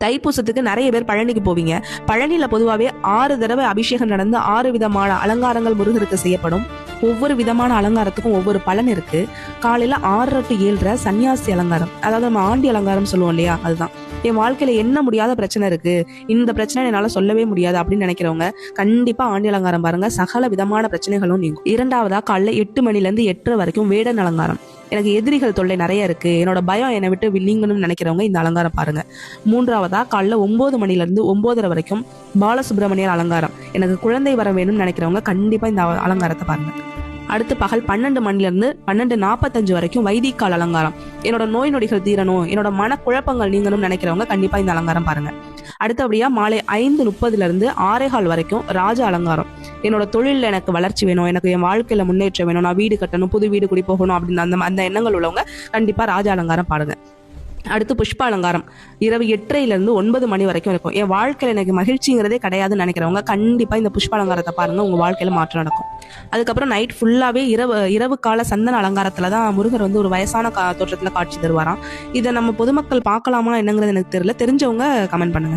தைப்பூசத்துக்கு நிறைய பேர் பழனிக்கு போவீங்க. பழனியில பொதுவாகவே 6 தடவை அபிஷேகம் நடந்து 6 விதமான அலங்காரங்கள் முருகருக்கு செய்யப்படும். ஒவ்வொரு விதமான அலங்காரத்துக்கும் ஒவ்வொரு பலன் இருக்கு. காலையில 6 to 7 சன்னியாசி அலங்காரம், அதாவது நம்ம ஆண்டி அலங்காரம் சொல்லுவோம் இல்லையா, அதுதான். என் வாழ்க்கையில என்ன முடியாத பிரச்சனை இருக்கு, இந்த பிரச்சனை என்னால சொல்லவே முடியாது அப்படின்னு நினைக்கிறவங்க கண்டிப்பா ஆண்டி அலங்காரம் பாருங்க. சகல விதமான பிரச்சனைகளும் நீங்கும். 2வதா காலைல 8 மணில இருந்து 8:30 வரைக்கும் வேடன் அலங்காரம். எனக்கு எதிரிகள் தொல்லை நிறைய இருக்கு, என்னோட பயம் என்னை விட்டு நீங்கணும்னு நினைக்கிறவங்க இந்த அலங்காரம் பாருங்க. 3வதா காலைல 9 மணில இருந்து 9:30 வரைக்கும் பாலசுப்ரமணியர் அலங்காரம். எனக்கு குழந்தை வர வேணும்னு நினைக்கிறவங்க கண்டிப்பா இந்த அலங்காரத்தை பாருங்க. அடுத்து பகல் 12 மணில இருந்து 12:45 வரைக்கும் வைதிகால் அலங்காரம். என்னோட நோய் நொடிகள் தீரணும், என்னோட மனக்குழப்பங்கள் நீங்கணும்னு நினைக்கிறவங்க கண்டிப்பா இந்த அலங்காரம் பாருங்க. அடுத்தபடியா மாலை 5:30 இருந்து 6:15 வரைக்கும் ராஜ அலங்காரம். என்னோட தொழில எனக்கு வளர்ச்சி வேணும், எனக்கு என் வாழ்க்கையில முன்னேற்றம் வேணும், நான் வீடு கட்டணும், புது வீடு குடி போகணும் அப்படின்னு அந்த எண்ணங்கள் உள்ளவங்க கண்டிப்பா ராஜ அலங்காரம் பாருங்க. அடுத்து புஷ்ப அலங்காரம். இரவு 8:30 இருந்து 9 மணி வரைக்கும் இருக்கும். என் வாழ்க்கையில எனக்கு மகிழ்ச்சிங்கிறதே கிடையாதுன்னு நினைக்கிறவங்க கண்டிப்பா இந்த புஷ்ப அலங்காரத்தை பாருங்க, உங்க வாழ்க்கையில மாற்றம் நடக்கும். அதுக்கப்புறம் நைட் ஃபுல்லாவே இரவு கால சந்தன அலங்காரத்துலதான் முருகர் ஒரு வயசான தோற்றத்துல காட்சி தருவாராம். இதை நம்ம பொதுமக்கள் பார்க்கலாமா என்னங்கிறது எனக்கு தெரியல, தெரிஞ்சவங்க கமெண்ட் பண்ணுங்க.